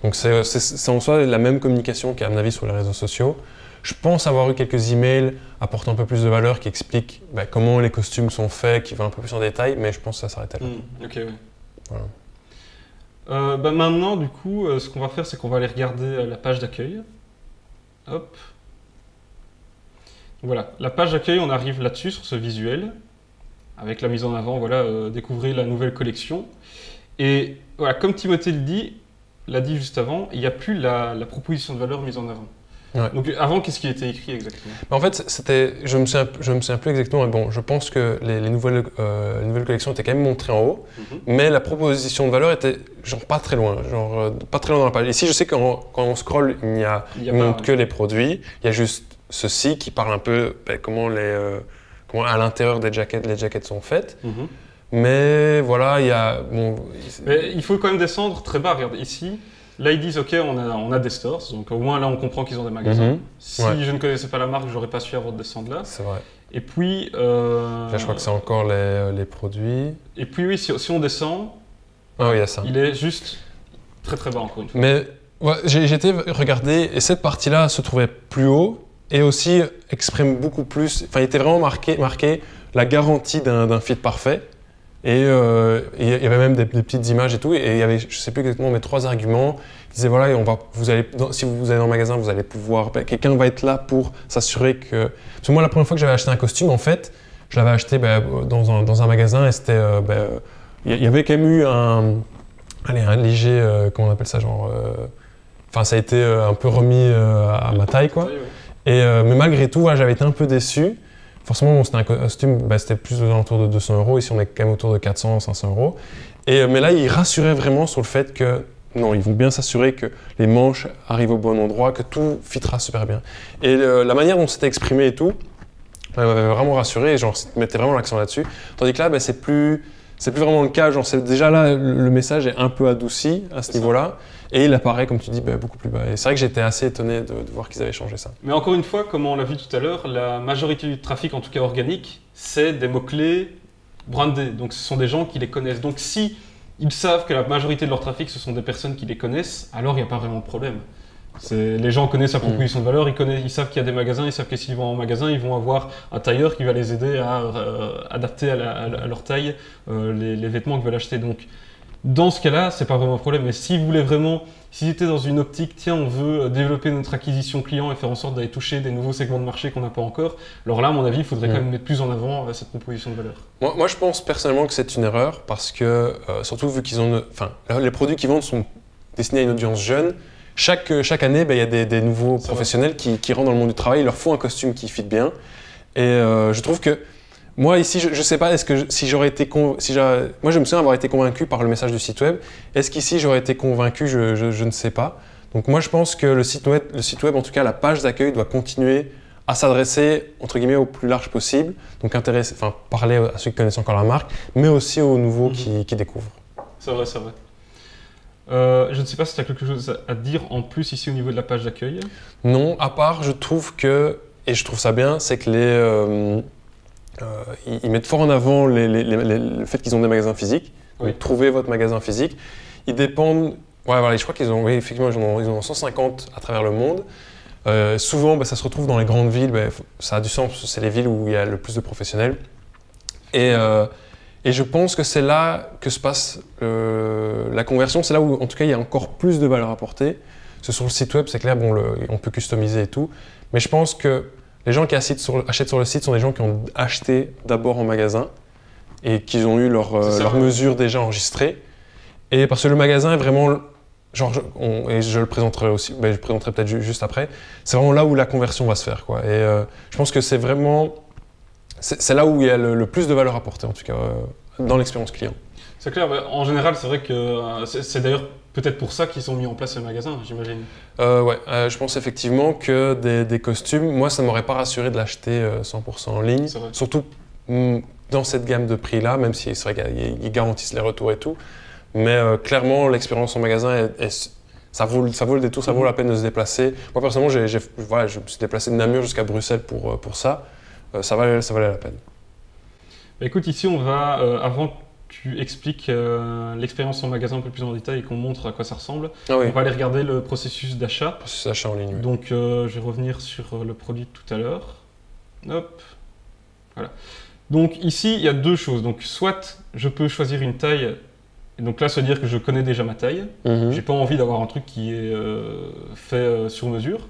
Donc c'est en soi la même communication qu'à mon avis sur les réseaux sociaux. Je pense avoir eu quelques emails apportant un peu plus de valeur qui expliquent comment les costumes sont faits, qui vont un peu plus en détail, mais je pense que ça s'arrête là. Ok, ouais. Voilà. Maintenant, du coup, ce qu'on va faire, c'est qu'on va aller regarder la page d'accueil. Hop. Voilà, la page d'accueil, on arrive là-dessus, sur ce visuel, avec la mise en avant, voilà, découvrir la nouvelle collection. Et voilà, comme Timothée l'a dit juste avant, il n'y a plus la proposition de valeur mise en avant. Ouais. Donc avant, qu'est-ce qui était écrit exactement? En fait, je me souviens plus exactement, mais bon, je pense que les nouvelles collections étaient quand même montrées en haut, mais la proposition de valeur était genre pas très loin dans la page. Ici, je sais que quand on scrolle, il montre que les produits, il y a juste ceci qui parle un peu comment à l'intérieur des jackets, les jackets sont faites. Mais voilà, mais il faut quand même descendre très bas, regarde ici. Là, ils disent, OK, on a des stores, donc au moins là, on comprend qu'ils ont des magasins. Si je ne connaissais pas la marque, je n'aurais pas su avant de descendre là. C'est vrai. Et puis... là, je crois que c'est encore les produits. Et puis oui, si on descend, il y a ça. Il est juste très bas encore une fois. Mais j'ai été regarder, et cette partie-là se trouvait plus haut, et aussi exprime beaucoup plus, enfin, il était vraiment marqué la garantie d'un fit parfait. Et il y avait même des petites images et tout, et il y avait, je ne sais plus exactement, mais 3 arguments. Ils disaient voilà, si vous allez dans le magasin, vous allez pouvoir, quelqu'un va être là pour s'assurer que... Parce que moi, la première fois que j'avais acheté un costume, en fait, je l'avais acheté dans un magasin, et c'était... il y avait quand même eu un léger, comment on appelle ça, genre... Enfin, ça a été un peu remis à ma taille, quoi. Et, mais malgré tout, j'avais été un peu déçu. Forcément, c'était un costume, c'était plus aux alentours de 200 €. Ici, on est quand même autour de 400, 500 €. Mais là, ils rassuraient vraiment sur le fait que, non, ils vont bien s'assurer que les manches arrivent au bon endroit, que tout fitera super bien. Et la manière dont c'était exprimé et tout, m'avait vraiment rassuré, genre, mettait vraiment l'accent là-dessus. Tandis que là, c'est plus vraiment le cas. Genre, déjà là, le message est un peu adouci à ce niveau-là. Et il apparaît, comme tu dis, beaucoup plus bas. Et c'est vrai que j'étais assez étonné de voir qu'ils avaient changé ça. Mais encore une fois, comme on l'a vu tout à l'heure, la majorité du trafic, en tout cas organique, c'est des mots-clés brandés. Donc ce sont des gens qui les connaissent. Donc si ils savent que la majorité de leur trafic, ce sont des personnes qui les connaissent, alors il n'y a pas vraiment de problème. Les gens connaissent la proposition de valeur, ils savent qu'il y a des magasins, ils savent que s'ils vont en magasin, ils vont avoir un tailleur qui va les aider à adapter à leur taille les vêtements qu'ils veulent acheter. Donc dans ce cas-là, c'est pas vraiment un problème. Mais si vous voulez vraiment, s'ils étaient dans une optique, tiens, on veut développer notre acquisition client et faire en sorte d'aller toucher des nouveaux segments de marché qu'on n'a pas encore, alors là, à mon avis, il faudrait quand même mettre plus en avant cette proposition de valeur. Moi, je pense personnellement que c'est une erreur parce que, surtout vu qu'ils ont, les produits qu'ils vendent sont destinés à une audience jeune. Chaque année, il y a des nouveaux professionnels qui rentrent dans le monde du travail, il leur faut un costume qui fit bien. Et je trouve que moi ici, je ne sais pas, est-ce que si j'aurais été moi je me souviens avoir été convaincu par le message du site web. Est-ce qu'ici j'aurais été convaincu? Je ne sais pas. Donc moi je pense que le site web, en tout cas la page d'accueil doit continuer à s'adresser entre guillemets au plus large possible. Donc parler à ceux qui connaissent encore la marque, mais aussi aux nouveaux qui découvrent. C'est vrai, c'est vrai. Je ne sais pas si tu as quelque chose à dire en plus ici au niveau de la page d'accueil. Non, à part je trouve que, et je trouve ça bien, c'est que ils mettent fort en avant le fait qu'ils ont des magasins physiques. Oui. Donc, trouvez votre magasin physique. Ils dépendent, je crois qu'ils ont, effectivement, ils ont 150 à travers le monde. Souvent, ça se retrouve dans les grandes villes, ça a du sens, c'est les villes où il y a le plus de professionnels. Et Et je pense que c'est là que se passe la conversion. C'est là où, en tout cas, il y a encore plus de valeur apportée. Parce que sur le site web, c'est clair, bon, on peut customiser et tout. Mais je pense que les gens qui achètent sur le site sont des gens qui ont acheté d'abord en magasin et qui ont eu leurs mesures déjà enregistrées. Et parce que le magasin est vraiment, genre, et je le présenterai aussi, je le présenterai peut-être juste après, c'est vraiment là où la conversion va se faire, quoi. Et je pense que c'est vraiment, c'est là où il y a le plus de valeur apportée, en tout cas, dans l'expérience client. C'est clair, en général, c'est vrai que c'est d'ailleurs peut-être pour ça qu'ils ont mis en place ce magasin, j'imagine. Ouais, je pense effectivement que des costumes, moi, ça ne m'aurait pas rassuré de l'acheter 100% en ligne, surtout dans cette gamme de prix-là, même si c'est vrai qu'ils garantissent les retours et tout. Mais clairement, l'expérience en magasin, ça vaut le détour, ça vaut la peine de se déplacer. Moi, personnellement, je me suis déplacé de Namur jusqu'à Bruxelles pour ça. Ça valait la peine. Bah, écoute, ici, on va, avant que tu expliques l'expérience en magasin un peu plus en détail et qu'on montre à quoi ça ressemble, on va aller regarder le processus d'achat. Processus d'achat en ligne, oui. Donc, je vais revenir sur le produit de tout à l'heure. Hop, voilà. Donc, ici, il y a deux choses. Donc, soit je peux choisir une taille. Et donc là, ça veut dire que je connais déjà ma taille. J'ai pas envie d'avoir un truc qui est fait sur mesure,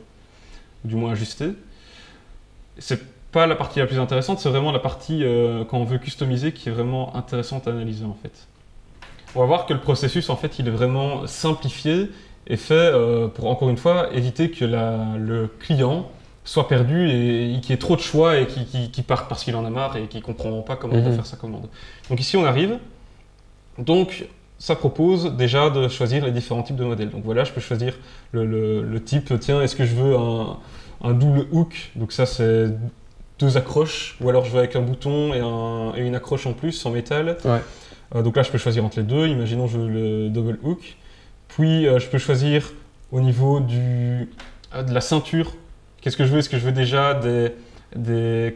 ou du moins ajusté. C'est pas la partie la plus intéressante, c'est vraiment la partie quand on veut customiser qui est vraiment intéressante à analyser en fait. On va voir que le processus en fait, il est vraiment simplifié et fait pour encore une fois éviter que le client soit perdu et qu'il y ait trop de choix et qu'il parte parce qu'il en a marre et qu'il comprend pas comment on peut faire sa commande. Donc ici, on arrive. Donc, ça propose déjà de choisir les différents types de modèles. Donc voilà, je peux choisir le type, tiens, est-ce que je veux un double hook? Donc ça, c'est 2 accroches, ou alors je veux avec un bouton et une accroche en plus en métal. Ouais. Donc là, je peux choisir entre les deux. Imaginons je veux le double hook. Puis, je peux choisir au niveau de la ceinture. Qu'est-ce que je veux? Est-ce que je veux déjà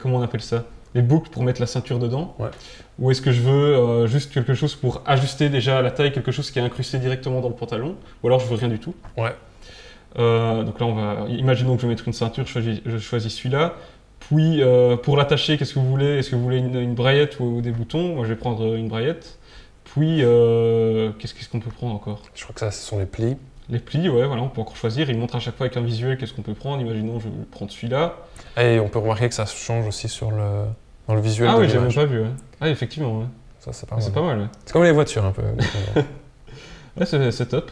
comment on appelle ça? Les boucles pour mettre la ceinture dedans, ouais. Ou est-ce que je veux juste quelque chose pour ajuster déjà la taille, quelque chose qui est incrusté directement dans le pantalon, ou alors je veux rien du tout. Ouais. Donc là, imaginons que je vais mettre une ceinture, je choisis celui-là. Puis pour l'attacher, qu'est-ce que vous voulez? Est-ce que vous voulez une braillette ou des boutons? Moi, je vais prendre une braillette. Puis qu'est-ce qu'on peut prendre encore? Je crois que ça, ce sont les plis. Les plis, ouais, voilà, on peut encore choisir. Il montre à chaque fois avec un visuel qu'est-ce qu'on peut prendre. Imaginons, je vais prendre celui-là. Et on peut remarquer que ça change aussi dans le visuel. Ah oui, j'ai même pas vu. Ouais. Ah, effectivement. Ouais. Ça, c'est pas mal. C'est pas mal. Ouais. C'est comme les voitures, un peu. Ouais, c'est top.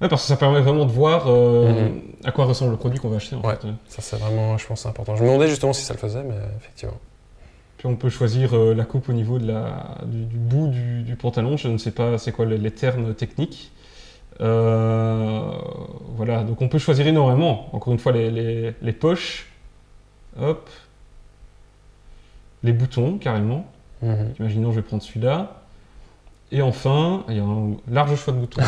Ouais, parce que ça permet vraiment de voir à quoi ressemble le produit qu'on va acheter. En fait. Ça, c'est vraiment, je pense, important. Je me demandais justement si ça le faisait, mais effectivement. Puis on peut choisir la coupe au niveau du bout du pantalon. Je ne sais pas c'est quoi les termes techniques. Voilà, donc on peut choisir énormément. Encore une fois, les poches, hop, les boutons carrément. Imaginons, je vais prendre celui-là. Et enfin, il y a un large choix de boutons.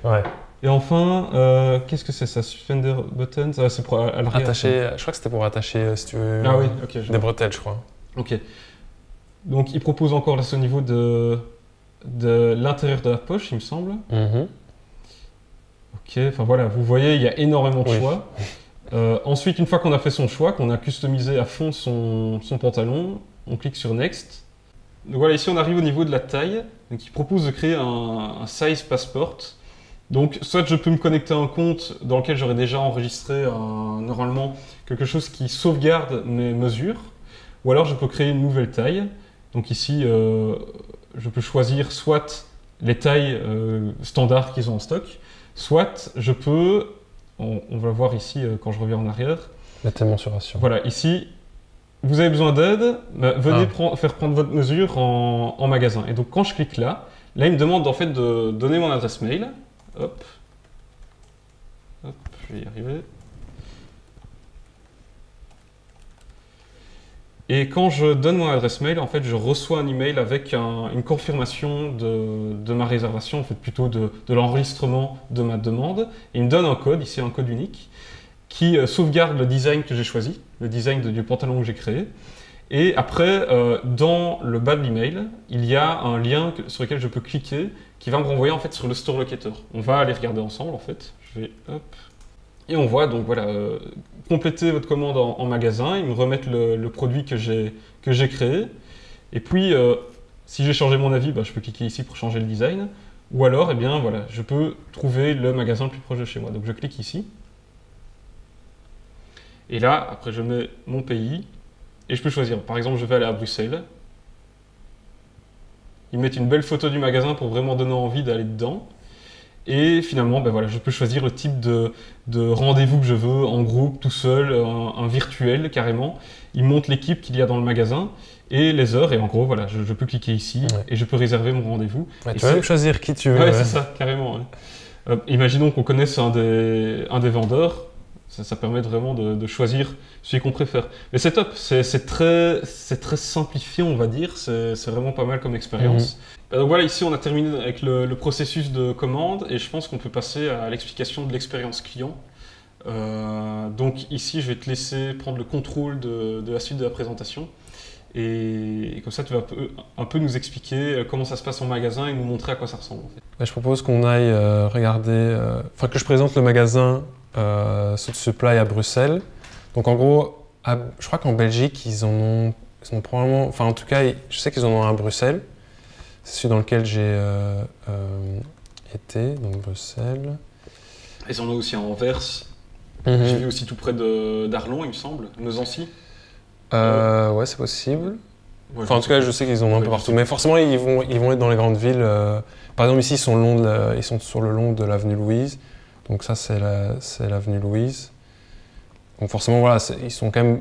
Ouais. Et enfin, qu'est-ce que c'est ça? Suspender buttons? C'est pour à l'arrière. Attacher, je crois que c'était pour attacher, si tu veux, ah oui, okay, des bretelles, je crois. Ok. Donc il propose encore là, au niveau de l'intérieur de la poche, il me semble. Ok, enfin voilà, vous voyez, il y a énormément de choix. Ensuite, une fois qu'on a fait son choix, qu'on a customisé à fond son pantalon, on clique sur Next. Donc voilà, ici on arrive au niveau de la taille. Donc il propose de créer un Size Passport. Donc soit je peux me connecter à un compte dans lequel j'aurais déjà enregistré normalement quelque chose qui sauvegarde mes mesures, ou alors je peux créer une nouvelle taille. Donc ici, je peux choisir soit les tailles standards qu'ils ont en stock, soit je peux, on va voir ici quand je reviens en arrière. Mettre la mensuration. Voilà, ici, vous avez besoin d'aide, venez faire prendre votre mesure en magasin. Et donc quand je clique là, il me demande en fait de donner mon adresse mail. Hop, je vais y arriver. Et quand je donne mon adresse mail, en fait, je reçois un email avec une confirmation de ma réservation, en fait, plutôt de l'enregistrement de ma demande. Et il me donne un code, ici un code unique, qui sauvegarde le design que j'ai choisi, le design du pantalon que j'ai créé. Et après, dans le bas de l'email, il y a un lien sur lequel je peux cliquer qui va me renvoyer en fait sur le store locator. On va aller regarder ensemble en fait. Je vais hop. Et on voit donc voilà, compléter votre commande en magasin, ils me remettent le produit que j'ai créé. Et puis Si j'ai changé mon avis, je peux cliquer ici pour changer le design. Ou alors, eh bien, voilà, je peux trouver le magasin le plus proche de chez moi. Donc je clique ici. Et là, après, je mets mon pays. Et je peux choisir. Par exemple, je vais aller à Bruxelles. Ils mettent une belle photo du magasin pour vraiment donner envie d'aller dedans. Et finalement, voilà, je peux choisir le type de rendez-vous que je veux, en groupe, tout seul, un virtuel carrément. Ils montrent l'équipe qu'il y a dans le magasin et les heures. Et en gros, voilà, je peux cliquer ici et je peux réserver mon rendez-vous. Ouais, tu peux même choisir qui tu veux. Ouais, c'est ça, carrément. Ouais. Imaginons qu'on connaisse un des vendeurs. Ça permet vraiment de choisir celui qu'on préfère. Mais c'est top, c'est très simplifié, on va dire. C'est vraiment pas mal comme expérience. Donc voilà, ici on a terminé avec le processus de commande et je pense qu'on peut passer à l'explication de l'expérience client. Donc ici, je vais te laisser prendre le contrôle de la suite de la présentation. Et comme ça, tu vas un peu nous expliquer comment ça se passe en magasin et nous montrer à quoi ça ressemble. En fait. Je propose qu'on aille regarder, que je présente le magasin South Supply à Bruxelles. Donc en gros, je crois qu'en Belgique, ils ont probablement, enfin en tout cas, je sais qu'ils en ont un à Bruxelles. C'est celui dans lequel j'ai été, donc Bruxelles. Ils en ont aussi à Anvers. J'ai vu aussi tout près d'Arlon, il me semble, Mezancy. Ouais, c'est possible. Ouais, enfin, en tout cas, je sais qu'ils en ont un peu partout. Mais forcément, ils vont être dans les grandes villes. Par exemple, ici, ils sont sur le long de l'avenue Louise. Donc ça, c'est l'avenue Louise. Donc forcément, voilà, ils sont quand même...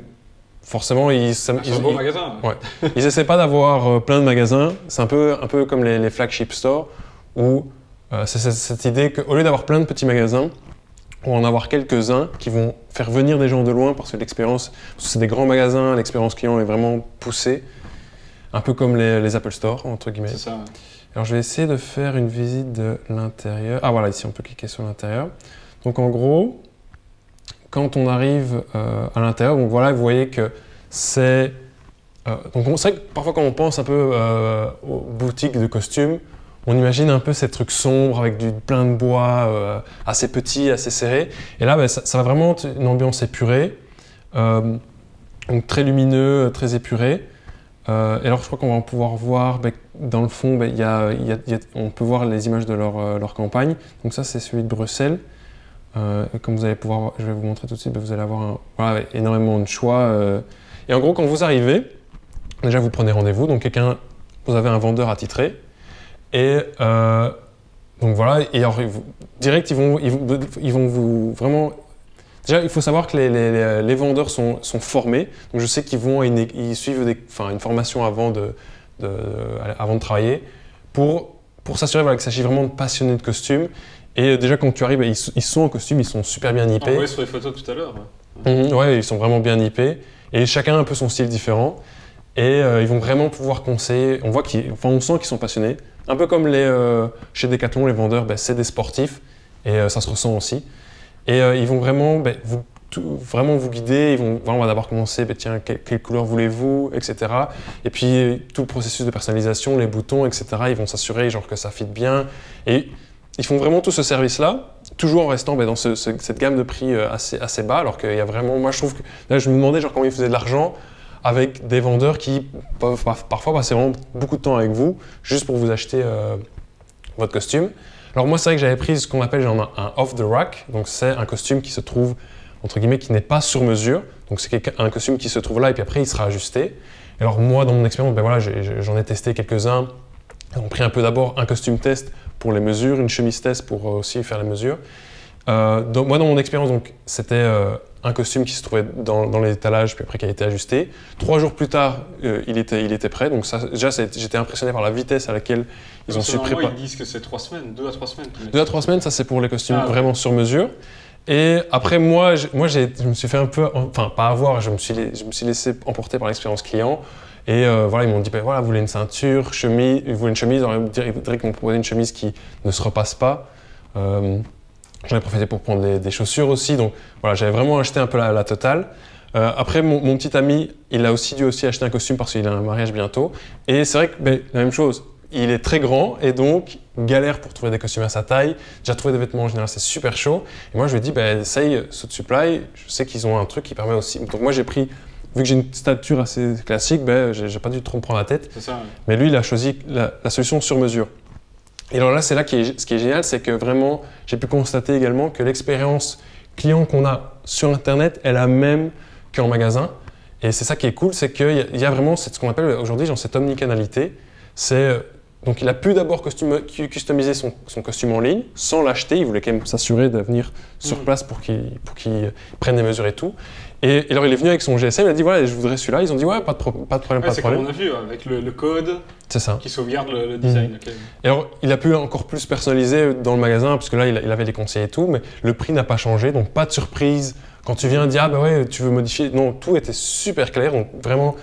Forcément, c'est un beau magasin. Ouais. Ils essaient pas d'avoir plein de magasins. C'est un peu comme les flagship stores, où c'est cette idée qu'au lieu d'avoir plein de petits magasins, on va en avoir quelques-uns qui vont faire venir des gens de loin parce que l'expérience, c'est des grands magasins, l'expérience client est vraiment poussée. Un peu comme les Apple Store, entre guillemets. C'est ça. Alors je vais essayer de faire une visite de l'intérieur. Ah voilà, ici on peut cliquer sur l'intérieur. Donc en gros, quand on arrive à l'intérieur, donc voilà, vous voyez que c'est... donc c'est vrai que parfois quand on pense un peu aux boutiques de costumes, on imagine un peu ces trucs sombres avec plein de bois, assez petits, assez serrés. Et là, ça va vraiment être une ambiance épurée, donc très lumineux, très épuré. Et alors je crois qu'on va pouvoir voir dans le fond, on peut voir les images de leur campagne. Donc ça, c'est celui de Bruxelles. Comme vous allez pouvoir, je vais vous montrer tout de suite, vous allez avoir énormément de choix. Et en gros, quand vous arrivez, déjà vous prenez rendez-vous, donc vous avez un vendeur attitré. Et donc voilà, et alors, direct, ils vont vous vraiment... Déjà, il faut savoir que les vendeurs sont formés. Donc je sais qu'ils suivent une formation avant de travailler pour s'assurer qu'il s'agit vraiment de passionnés de costumes. Et déjà, quand tu arrives, ils sont en costume, ils sont super bien nippés. On voyait sur les photos tout à l'heure. Ouais, ils sont vraiment bien nippés. Et chacun a un peu son style différent. Et ils vont vraiment pouvoir conseiller. On sent qu'ils sont passionnés. Un peu comme chez Decathlon, les vendeurs, c'est des sportifs. Et ça se ressent aussi. Et ils vont vraiment, vraiment vous guider. On va d'abord commencer, tiens, quelle couleur voulez-vous, etc. Et puis tout le processus de personnalisation, les boutons, etc. Ils vont s'assurer que ça fit bien. Et ils font vraiment tout ce service-là, toujours en restant dans cette gamme de prix assez bas. Alors qu'il y a vraiment, moi je trouve que, là je me demandais comment ils faisaient de l'argent avec des vendeurs qui peuvent parfois passer vraiment beaucoup de temps avec vous, juste pour vous acheter votre costume. Alors moi, c'est vrai que j'avais pris ce qu'on appelle un off the rack, donc c'est un costume qui se trouve, entre guillemets, qui n'est pas sur mesure. Donc c'est un costume qui se trouve là et puis après il sera ajusté. Et alors moi, dans mon expérience, j'en ai testé quelques-uns. On a pris un peu d'abord un costume test pour les mesures, une chemise test pour aussi faire les mesures. Donc moi, dans mon expérience, c'était un costume qui se trouvait dans les étalages, puis après qui a été ajusté. 3 jours plus tard, il était prêt. Donc ça, déjà, j'étais impressionné par la vitesse à laquelle ils ont su préparer. Ils disent que c'est 3 semaines, 2 à 3 semaines. 2 à 3 semaines, ça c'est pour les costumes vraiment sur mesure. Et après, moi, je me suis fait un peu, enfin pas avoir, je me suis laissé emporter par l'expérience client. Et voilà, ils m'ont dit, voilà, vous voulez une ceinture, chemise, vous voulez une chemise, alors ils voudraient qu'ils m'ont proposé une chemise qui ne se repasse pas. J'en ai profité pour prendre des chaussures aussi, donc voilà, j'avais vraiment acheté un peu la totale. Après, mon petit ami, il a aussi dû acheter un costume parce qu'il a un mariage bientôt. Et c'est vrai que la même chose, il est très grand et donc galère pour trouver des costumes à sa taille. Déjà trouver des vêtements en général, c'est super chaud. Et moi, je lui ai dit, essaye South Supply, je sais qu'ils ont un truc qui permet aussi. Donc moi, j'ai pris vu que j'ai une stature assez classique, ben, j'ai pas dû trop me prendre la tête. C'est ça, ouais. Mais lui, il a choisi la solution sur mesure. Et alors là, c'est là ce qui est génial, c'est que vraiment, j'ai pu constater également que l'expérience client qu'on a sur Internet est la même qu'en magasin. Et c'est ça qui est cool, c'est qu'il y a vraiment ce qu'on appelle aujourd'hui cette omnicanalité. Donc il a pu d'abord customiser son costume en ligne sans l'acheter. Il voulait quand même s'assurer de venir sur place pour qu'il prenne des mesures et tout. Et alors il est venu avec son GSM, il a dit voilà, je voudrais celui-là. Ils ont dit ouais, pas de problème, pas de problème. C'est comme on a vu avec le code qui sauvegarde le design. Okay. Et alors il a pu encore plus personnaliser dans le magasin, parce que là il avait les conseils et tout, mais le prix n'a pas changé, donc pas de surprise. Quand tu viens dire ah bah ouais, tu veux modifier, non, tout était super clair. Donc vraiment,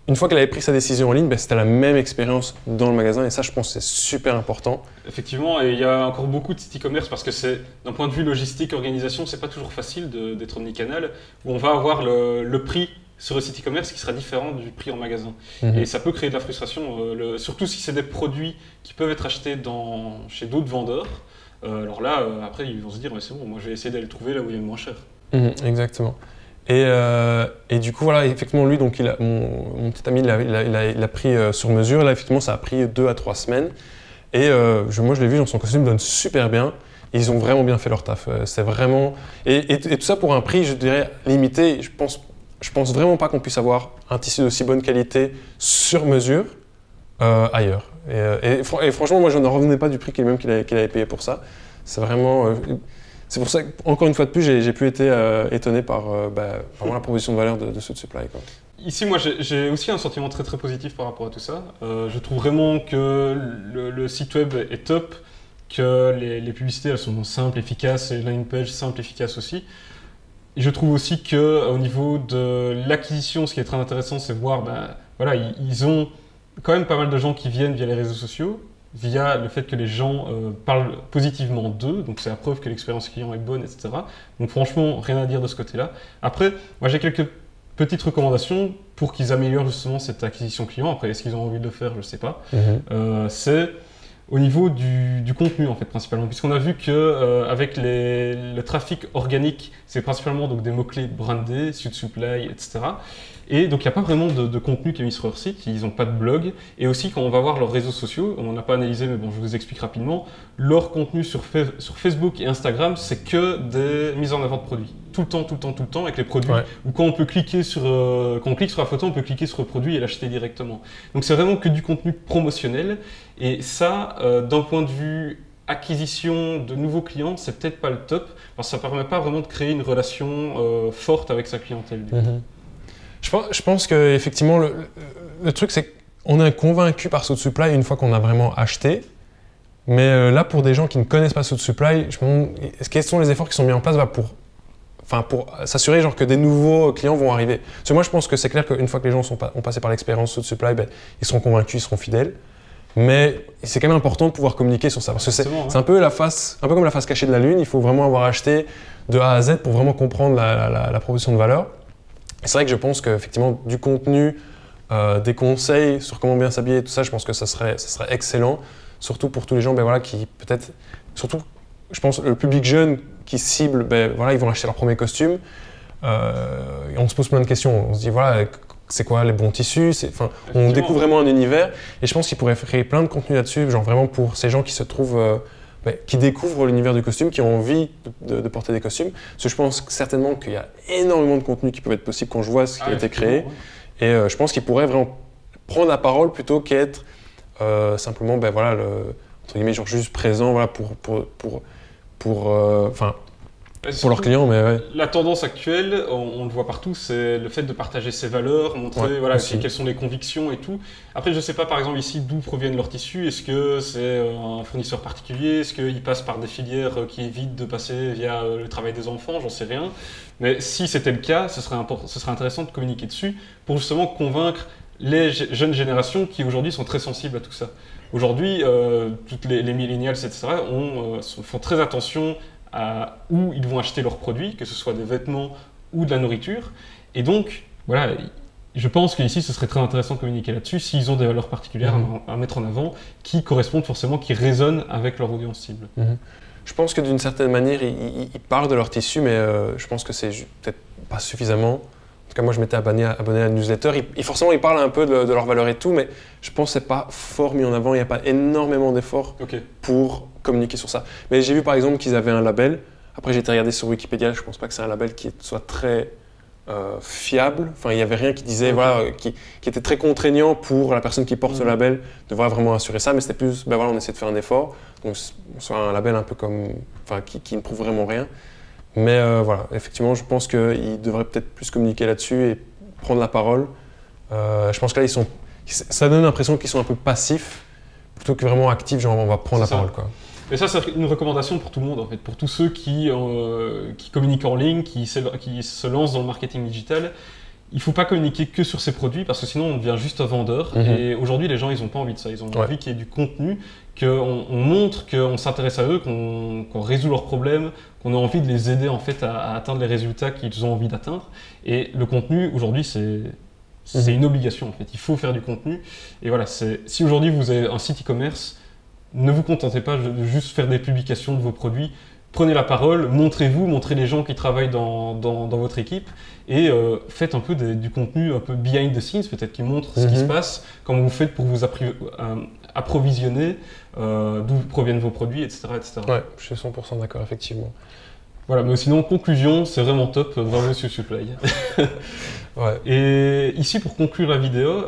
une fois qu'elle avait pris sa décision en ligne, c'était la même expérience dans le magasin, et ça je pense que c'est super important. Effectivement, et il y a encore beaucoup de sites e-commerce parce que c'est, d'un point de vue logistique, organisation, c'est pas toujours facile d'être omnicanal, où on va avoir le prix sur le site e-commerce qui sera différent du prix en magasin. Et ça peut créer de la frustration, surtout si c'est des produits qui peuvent être achetés chez d'autres vendeurs. Alors là, après, ils vont se dire, c'est bon, moi je vais essayer d'aller le trouver là où il est moins cher. Exactement. Et du coup, voilà, effectivement, lui, donc, mon petit ami, il a pris sur mesure. Là, effectivement, ça a pris 2 à 3 semaines. Et moi, je l'ai vu, dans son costume donne super bien. Et ils ont vraiment bien fait leur taf. C'est vraiment… Et tout ça pour un prix, je dirais, limité. Je pense vraiment pas qu'on puisse avoir un tissu d'aussi bonne qualité sur mesure ailleurs. Et franchement, moi, je ne revenais pas du prix qu'il avait payé pour ça. C'est vraiment… C'est pour ça qu'encore une fois de plus, j'ai pu être étonné par la proposition de valeur de Suitsupply, quoi. Ici, moi, j'ai aussi un sentiment très très positif par rapport à tout ça. Je trouve vraiment que le site web est top, que les publicités elles sont simples, efficaces, et landing page simple, efficace aussi. Et je trouve aussi qu'au niveau de l'acquisition, ce qui est très intéressant, c'est voir, ils ont quand même pas mal de gens qui viennent via les réseaux sociaux, via le fait que les gens parlent positivement d'eux, donc c'est la preuve que l'expérience client est bonne, etc. Donc franchement, rien à dire de ce côté-là. Après, moi j'ai quelques petites recommandations pour qu'ils améliorent justement cette acquisition client. Après, est-ce qu'ils ont envie de le faire? Je ne sais pas. C'est au niveau du contenu, en fait, principalement. Puisqu'on a vu qu'avec le trafic organique, c'est principalement donc, des mots-clés brandés, Suitsupply, etc. Et donc, il n'y a pas vraiment de contenu qui est mis sur leur site, ils n'ont pas de blog. Et aussi, quand on va voir leurs réseaux sociaux, on n'a pas analysé, mais bon, je vous explique rapidement, leur contenu sur Facebook et Instagram, c'est que des mises en avant de produits. Tout le temps, avec les produits. Ouais. Ou quand on clique sur la photo, on peut cliquer sur le produit et l'acheter directement. Donc, c'est vraiment que du contenu promotionnel. Et ça, d'un point de vue acquisition de nouveaux clients, c'est peut-être pas le top, parce que ça ne permet pas vraiment de créer une relation forte avec sa clientèle. Je pense qu'effectivement, le truc, c'est qu'on est convaincu par Suitsupply une fois qu'on a vraiment acheté. Mais là, pour des gens qui ne connaissent pas Suitsupply, je me demande quels sont les efforts qui sont mis en place pour s'assurer que des nouveaux clients vont arriver. Parce que moi, je pense que c'est clair qu'une fois que les gens ont passé par l'expérience Suitsupply, ils seront convaincus, ils seront fidèles. Mais c'est quand même important de pouvoir communiquer sur ça. Parce que c'est un peu comme la face cachée de la Lune. Il faut vraiment avoir acheté de A à Z pour vraiment comprendre la proposition de valeur. C'est vrai que je pense qu'effectivement, du contenu, des conseils sur comment bien s'habiller, tout ça, je pense que ça serait excellent. Surtout pour tous les gens qui peut-être… Surtout, je pense, le public jeune qui cible, ils vont acheter leur premier costume. Et on se pose plein de questions. On se dit, c'est quoi les bons tissus? On découvre vraiment un univers. Et je pense qu'il pourrait créer plein de contenu là-dessus, vraiment pour ces gens qui se trouvent… qui découvrent l'univers du costume, qui ont envie de porter des costumes. Parce que je pense certainement qu'il y a énormément de contenu qui peut être possible quand je vois ce qui a été créé. Ouais. Et je pense qu'ils pourraient vraiment prendre la parole plutôt qu'être simplement, entre guillemets, juste présent pour leurs clients. Mais ouais. La tendance actuelle, on le voit partout, c'est le fait de partager ses valeurs, montrer quelles sont les convictions et tout. Après, je ne sais pas par exemple ici d'où proviennent leurs tissus. Est-ce que c'est un fournisseur particulier? Est-ce qu'ils passent par des filières qui évitent de passer via le travail des enfants? J'en sais rien. Mais si c'était le cas, ce serait intéressant de communiquer dessus pour justement convaincre les jeunes générations qui aujourd'hui sont très sensibles à tout ça. Aujourd'hui, toutes les millennials, etc. font très attention à où ils vont acheter leurs produits, que ce soit des vêtements ou de la nourriture. Et donc, je pense qu'ici, ce serait très intéressant de communiquer là-dessus s'ils ont des valeurs particulières à mettre en avant qui correspondent forcément, qui résonnent avec leur audience cible. Je pense que d'une certaine manière, ils parlent de leur tissu, mais je pense que c'est peut-être pas suffisamment tout cas, moi, je m'étais abonné à la newsletter. Forcément, ils parlent un peu de leur valeur et tout, mais je pense que c'est pas fort mis en avant. Il n'y a pas énormément d'efforts pour communiquer sur ça. Mais j'ai vu par exemple qu'ils avaient un label. Après, j'ai été regarder sur Wikipédia. Je pense pas que c'est un label qui soit très fiable. Enfin, il n'y avait rien qui disait, voilà, qui était très contraignant pour la personne qui porte ce label de vraiment assurer ça. Mais c'était plus, ben voilà, on essaie de faire un effort. Donc, soit un label un peu comme, enfin, qui ne prouve vraiment rien. Mais voilà, effectivement, je pense qu'ils devraient peut-être plus communiquer là-dessus et prendre la parole. Je pense que là, ça donne l'impression qu'ils sont un peu passifs plutôt que vraiment actifs, genre on va prendre la parole, quoi. Et ça, c'est une recommandation pour tout le monde, en fait, pour tous ceux qui communiquent en ligne, qui se lancent dans le marketing digital. Il ne faut pas communiquer que sur ses produits parce que sinon on devient juste un vendeur. Et aujourd'hui, les gens, ils n'ont pas envie de ça. Ils ont envie qu'il y ait du contenu, qu'on montre qu'on s'intéresse à eux, qu'on résout leurs problèmes, qu'on a envie de les aider en fait à atteindre les résultats qu'ils ont envie d'atteindre. Et le contenu, aujourd'hui, c'est une obligation en fait. Il faut faire du contenu. Et voilà, si aujourd'hui vous avez un site e-commerce, ne vous contentez pas de juste faire des publications de vos produits. Prenez la parole, montrez-vous, montrez les gens qui travaillent dans votre équipe et faites un peu du contenu un peu behind the scenes, peut-être qui montre ce qui se passe, comment vous faites pour vous approvisionner, d'où proviennent vos produits, etc. etc. Ouais, je suis 100% d'accord, effectivement. Voilà, mais sinon, conclusion, c'est vraiment top, bravo sur Supply. Et ici, pour conclure la vidéo,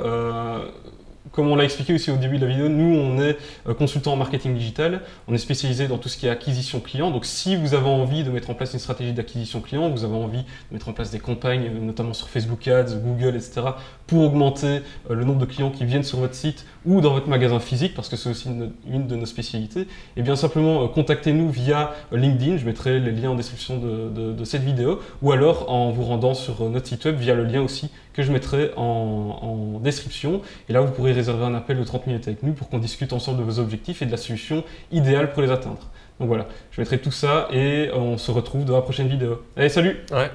comme on l'a expliqué aussi au début de la vidéo, nous on est consultant en marketing digital, on est spécialisé dans tout ce qui est acquisition client. Donc si vous avez envie de mettre en place une stratégie d'acquisition client, vous avez envie de mettre en place des campagnes, notamment sur Facebook Ads, Google, etc., pour augmenter le nombre de clients qui viennent sur votre site ou dans votre magasin physique, parce que c'est aussi une de nos spécialités, et bien simplement contactez-nous via LinkedIn, je mettrai les liens en description de cette vidéo, ou alors en vous rendant sur notre site web via le lien aussi que je mettrai en description. Et là, vous pourrez réserver un appel de 30 minutes avec nous pour qu'on discute ensemble de vos objectifs et de la solution idéale pour les atteindre. Donc voilà, je mettrai tout ça et on se retrouve dans la prochaine vidéo. Allez, salut! Ouais.